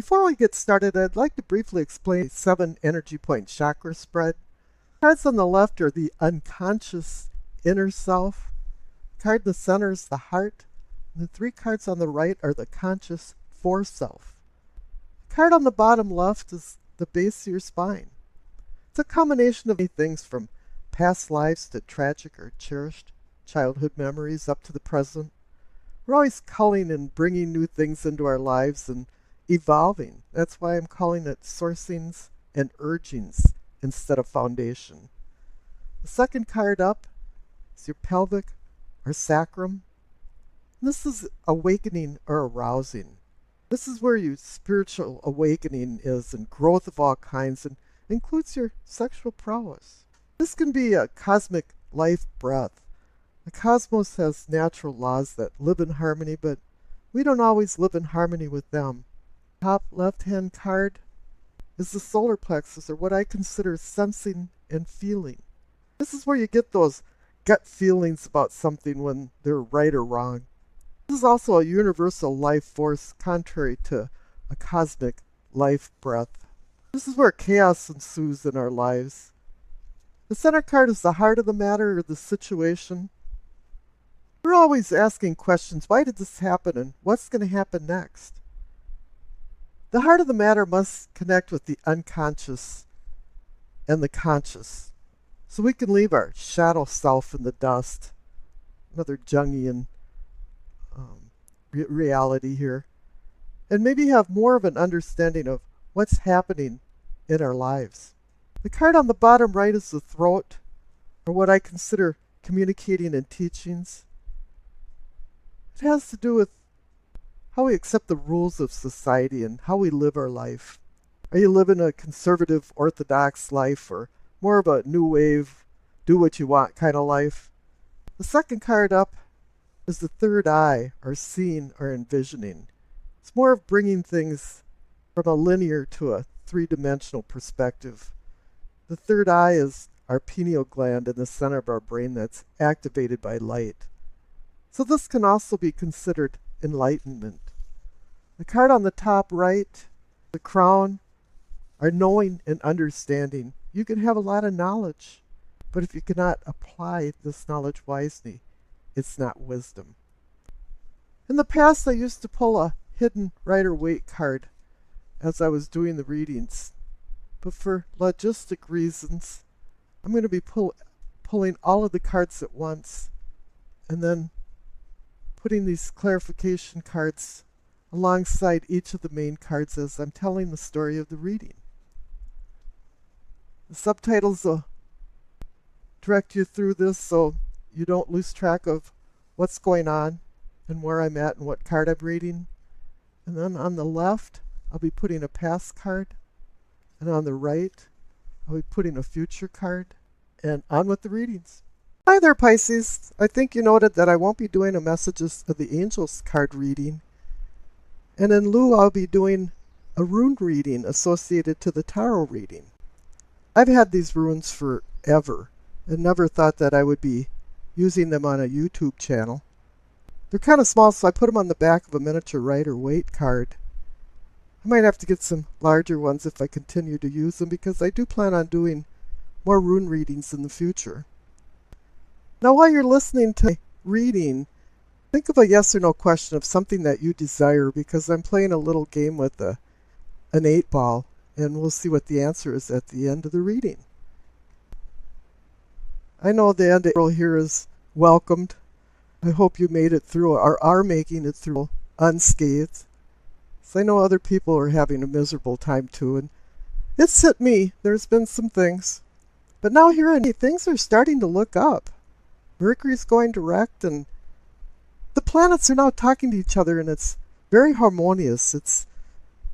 Before we get started, I'd like to briefly explain the 7 energy point chakra spread. Cards on the left are the unconscious inner self. Card in the center is the heart. And the 3 cards on the right are the conscious foreself. The card on the bottom left is the base of your spine. It's a combination of many things, from past lives to tragic or cherished childhood memories up to the present. We're always culling and bringing new things into our lives and evolving. That's why I'm calling it sourcings and urgings instead of foundation. The second card up is your pelvic or sacrum. This is awakening or arousing. This is where your spiritual awakening is, and growth of all kinds, and includes your sexual prowess. This can be a cosmic life breath. The cosmos has natural laws that live in harmony, but we don't always live in harmony with them. Top left-hand card is the solar plexus, or what I consider sensing and feeling. This is where you get those gut feelings about something when they're right or wrong. This is also a universal life force, contrary to a cosmic life breath. This is where chaos ensues in our lives. The center card is the heart of the matter, or the situation. We're always asking questions. Why did this happen, and what's going to happen next? The heart of the matter must connect with the unconscious and the conscious, so we can leave our shadow self in the dust. Another Jungian reality here. And maybe have more of an understanding of what's happening in our lives. The card on the bottom right is the throat, or what I consider communicating and teachings. It has to do with how we accept the rules of society and how we live our life. Are you living a conservative, orthodox life, or more of a new wave, do what you want kind of life? The second card up is the third eye, or seeing or envisioning. It's more of bringing things from a linear to a 3-dimensional perspective. The third eye is our pineal gland in the center of our brain that's activated by light. So this can also be considered enlightenment. The card on the top right, the crown, are knowing and understanding. You can have a lot of knowledge, but if you cannot apply this knowledge wisely, it's not wisdom. In the past, I used to pull a hidden Rider-Waite card as I was doing the readings, but for logistic reasons, I'm going to be pulling all of the cards at once, and then putting these clarification cards alongside each of the main cards as I'm telling the story of the reading. The subtitles will direct you through this so you don't lose track of what's going on and where I'm at and what card I'm reading. And then on the left, I'll be putting a past card, and on the right, I'll be putting a future card, and on with the readings. Hi there, Pisces. I think you noted that I won't be doing a Messages of the Angels card reading, and in lieu I'll be doing a rune reading associated to the tarot reading. I've had these runes forever and never thought that I would be using them on a YouTube channel. They're kind of small, so I put them on the back of a miniature Rider-Waite card. I might have to get some larger ones if I continue to use them, because I do plan on doing more rune readings in the future. Now, while you're listening to my reading, think of a yes or no question of something that you desire, because I'm playing a little game with an 8-ball, and we'll see what the answer is at the end of the reading. I know the end here is welcomed. I hope you made it through, or are making it through, unscathed. So I know other people are having a miserable time too, and it's hit me. There's been some things. But now here in things are starting to look up. Mercury's going direct, and the planets are now talking to each other, and it's very harmonious. It's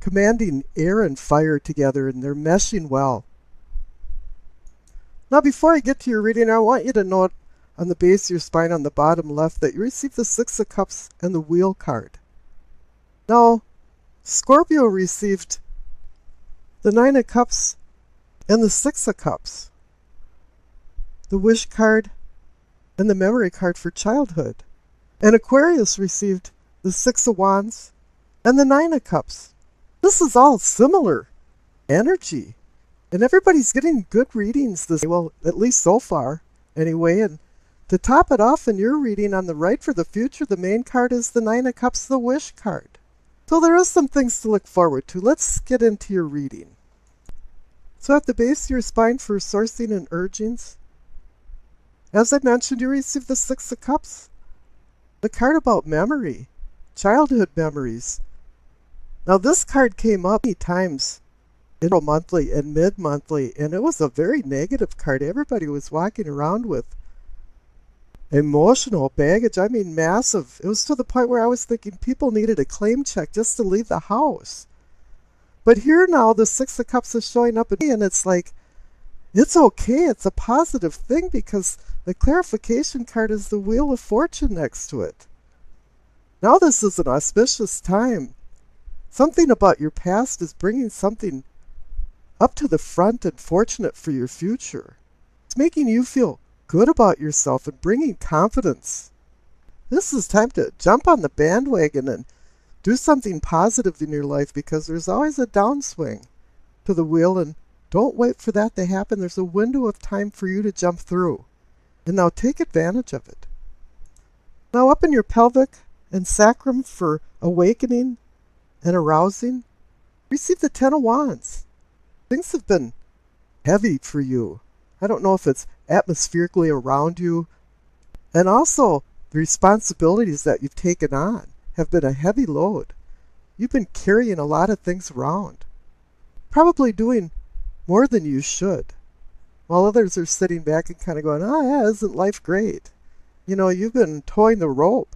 commanding air and fire together, and they're meshing well. Now, before I get to your reading, I want you to note on the base of your spine on the bottom left that you received the 6 of Cups and the Wheel card. Now, Scorpio received the 9 of Cups and the 6 of Cups, the Wish card, and the Memory card for childhood. And Aquarius received the 6 of Wands and the 9 of Cups. This is all similar energy. And everybody's getting good readings this way, well, at least so far, anyway. And to top it off in your reading on the right for the future, the main card is the Nine of Cups, the Wish card. So there is some things to look forward to. Let's get into your reading. So at the base of your spine for sourcing and urgings, as I mentioned, you receive the Six of Cups, the card about memory, childhood memories. Now this card came up many times in monthly and mid-monthly, and it was a very negative card. Everybody was walking around with emotional baggage. I mean, massive. It was to the point where I was thinking people needed a claim check just to leave the house. But here now, the Six of Cups is showing up at me, and it's like, it's okay. It's a positive thing because the clarification card is the Wheel of Fortune next to it. Now this is an auspicious time. Something about your past is bringing something up to the front and fortunate for your future. It's making you feel good about yourself and bringing confidence. This is time to jump on the bandwagon and do something positive in your life because there's always a downswing to the wheel, and don't wait for that to happen. There's a window of time for you to jump through. And now take advantage of it. Now up in your pelvic and sacrum for awakening and arousing, receive the Ten of Wands. Things have been heavy for you. I don't know if it's atmospherically around you. And also, the responsibilities that you've taken on have been a heavy load. You've been carrying a lot of things around. Probably doing more than you should. While others are sitting back and kind of going, oh yeah, isn't life great? You know, you've been towing the rope.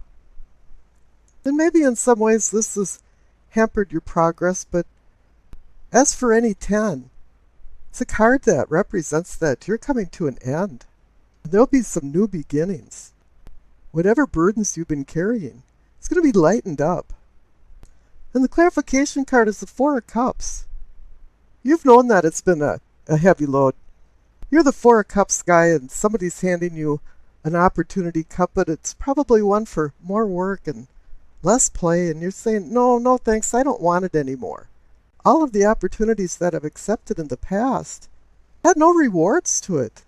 And maybe in some ways this has hampered your progress, but as for any 10, it's a card that represents that you're coming to an end. There'll be some new beginnings. Whatever burdens you've been carrying, it's going to be lightened up. And the clarification card is the Four of Cups. You've known that it's been a heavy load. You're the Four of Cups guy and somebody's handing you an opportunity cup, but it's probably one for more work and less play, and you're saying, no thanks, I don't want it anymore. All of the opportunities that I've accepted in the past had no rewards to it.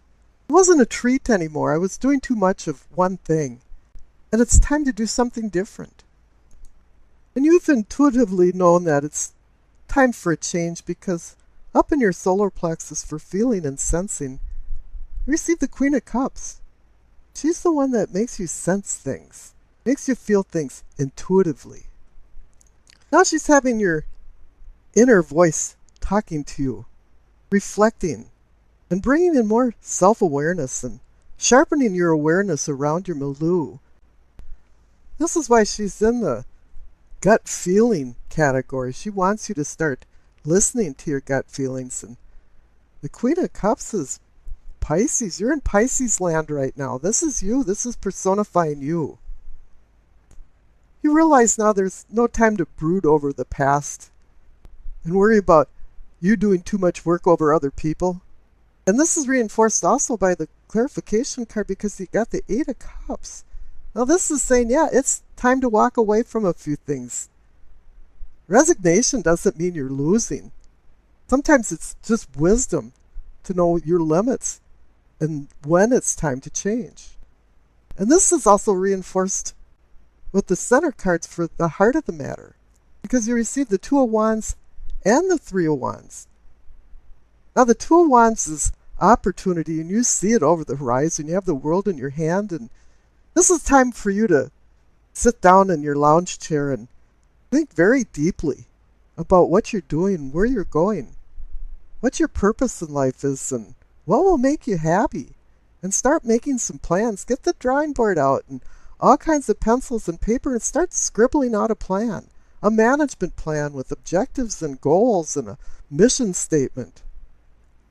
It wasn't a treat anymore. I was doing too much of one thing. And it's time to do something different. And you've intuitively known that it's time for a change because up in your solar plexus for feeling and sensing, you receive the Queen of Cups. She's the one that makes you sense things, makes you feel things intuitively. Now she's having your inner voice talking to you, reflecting, and bringing in more self-awareness and sharpening your awareness around your milieu. This is why she's in the gut feeling category. She wants you to start listening to your gut feelings. And the Queen of Cups is Pisces. You're in Pisces land right now. This is you. This is personifying you. You realize now there's no time to brood over the past and worry about you doing too much work over other people. And this is reinforced also by the clarification card because you got the Eight of Cups. Now this is saying, yeah, it's time to walk away from a few things. Resignation doesn't mean you're losing. Sometimes it's just wisdom to know your limits and when it's time to change. And this is also reinforced with the center cards for the heart of the matter, because you receive the Two of Wands and the Three of Wands. Now the Two of Wands is opportunity, and you see it over the horizon. You have the world in your hand, and this is time for you to sit down in your lounge chair and think very deeply about what you're doing, where you're going, what your purpose in life is, and what will make you happy. And start making some plans. Get the drawing board out and all kinds of pencils and paper and start scribbling out a plan. A management plan with objectives and goals and a mission statement.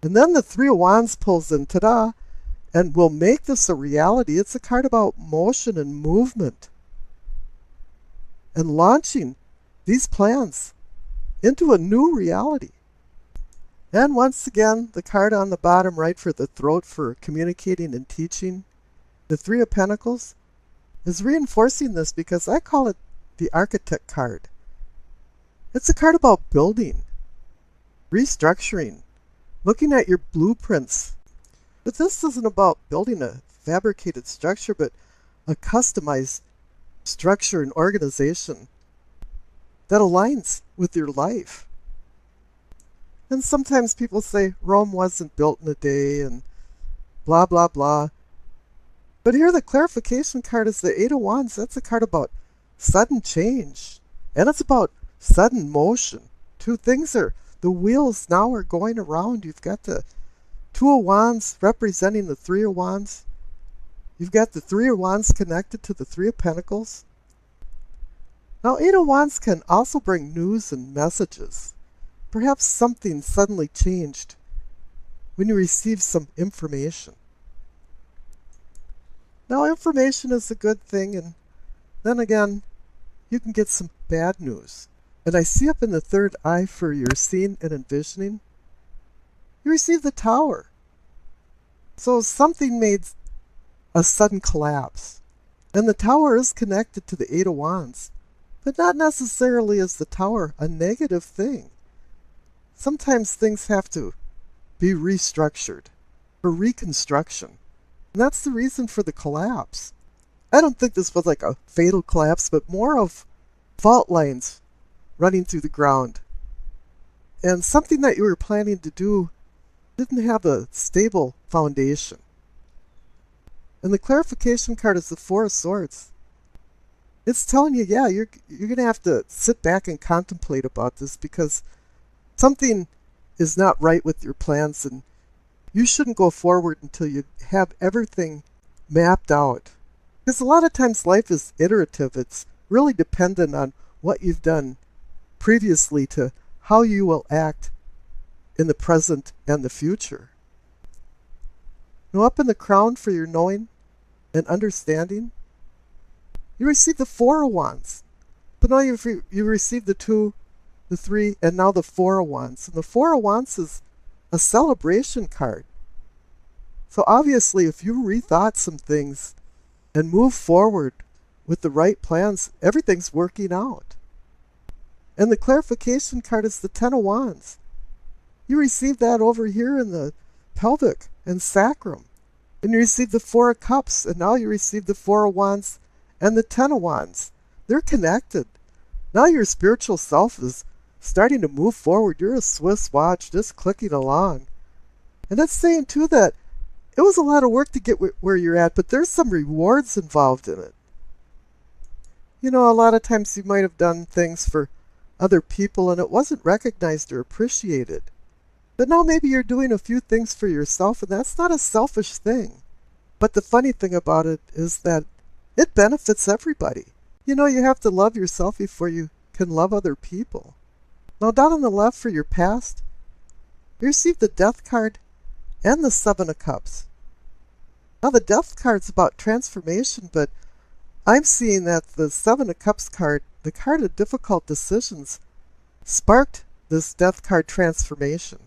And then the Three of Wands pulls in, ta-da, and will make this a reality. It's a card about motion and movement. And launching these plans into a new reality. And once again, the card on the bottom right for the throat for communicating and teaching, the Three of Pentacles, is reinforcing this because I call it the Architect card. It's a card about building, restructuring, looking at your blueprints. But this isn't about building a fabricated structure, but a customized structure and organization that aligns with your life. And sometimes people say Rome wasn't built in a day and blah, blah, blah. But here the clarification card is the Eight of Wands. That's a card about sudden change. And it's about sudden motion. Two things are, the wheels now are going around. You've got the Two of Wands representing the Three of Wands. You've got the Three of Wands connected to the Three of Pentacles. Now, Eight of Wands can also bring news and messages. Perhaps something suddenly changed when you receive some information. Now, information is a good thing, and then again, you can get some bad news. And I see up in the third eye for your seeing and envisioning, you receive the Tower. So something made a sudden collapse. And the Tower is connected to the Eight of Wands. But not necessarily is the Tower a negative thing. Sometimes things have to be restructured for reconstruction. And that's the reason for the collapse. I don't think this was like a fatal collapse, but more of fault lines running through the ground. And something that you were planning to do didn't have a stable foundation. And the clarification card is the Four of Swords. It's telling you, yeah, you're going to have to sit back and contemplate about this because something is not right with your plans, and you shouldn't go forward until you have everything mapped out. Because a lot of times life is iterative. It's really dependent on what you've done previously to how you will act in the present and the future. Now, up in the crown for your knowing and understanding, you receive the Four of Wands. So now you receive the Two, the Three, and now the Four of Wands. And the Four of Wands is a celebration card. So obviously, if you rethought some things and move forward with the right plans, everything's working out. And the clarification card is the Ten of Wands. You receive that over here in the pelvic and sacrum. And you receive the Four of Cups, and now you receive the Four of Wands and the Ten of Wands. They're connected. Now your spiritual self is starting to move forward. You're a Swiss watch just clicking along. And that's saying, too, that it was a lot of work to get where you're at, but there's some rewards involved in it. You know, a lot of times you might have done things for other people and it wasn't recognized or appreciated. But now maybe you're doing a few things for yourself, and that's not a selfish thing. But the funny thing about it is that it benefits everybody. You know, you have to love yourself before you can love other people. Now, down on the left for your past, you receive the Death card and the Seven of Cups. Now, the Death card's about transformation, but I'm seeing that the Seven of Cups card, the card of difficult decisions, sparked this Death card transformation.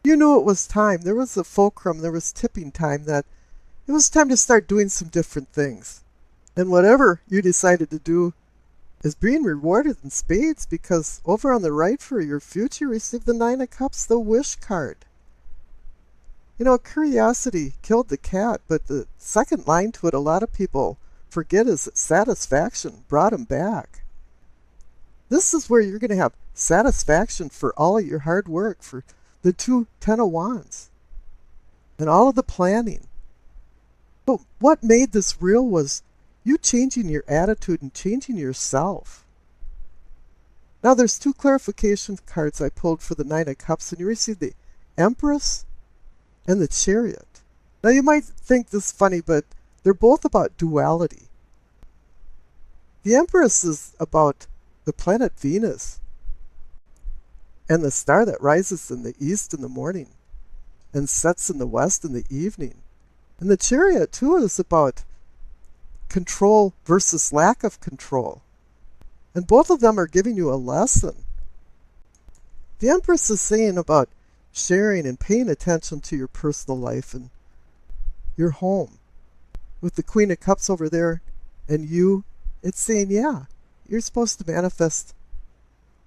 You knew it was time. There was a fulcrum, there was tipping time that it was time to start doing some different things. And whatever you decided to do is being rewarded in spades, because over on the right for your future, you receive the Nine of Cups, the Wish card. You know, curiosity killed the cat, but the second line to it, a lot of people forget, is that satisfaction brought him back. This is where you're going to have satisfaction for all of your hard work, for the two Ten of Wands, and all of the planning. But what made this real was you changing your attitude and changing yourself. Now there's two clarification cards I pulled for the Nine of Cups, and you receive the Empress and the Chariot. Now you might think this funny, but they're both about duality. The Empress is about the planet Venus and the star that rises in the east in the morning and sets in the west in the evening. And the Chariot, too, is about control versus lack of control. And both of them are giving you a lesson. The Empress is saying about sharing and paying attention to your personal life and your home. With the Queen of Cups over there and you, it's saying, yeah, you're supposed to manifest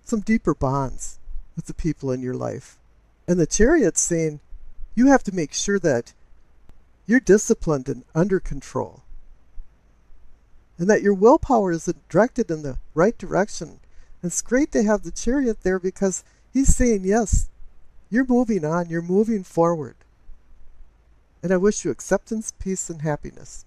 some deeper bonds with the people in your life. And the Chariot's saying you have to make sure that you're disciplined and under control, and that your willpower is directed in the right direction. And it's great to have the Chariot there because he's saying, yes, you're moving on, you're moving forward. And I wish you acceptance, peace, and happiness.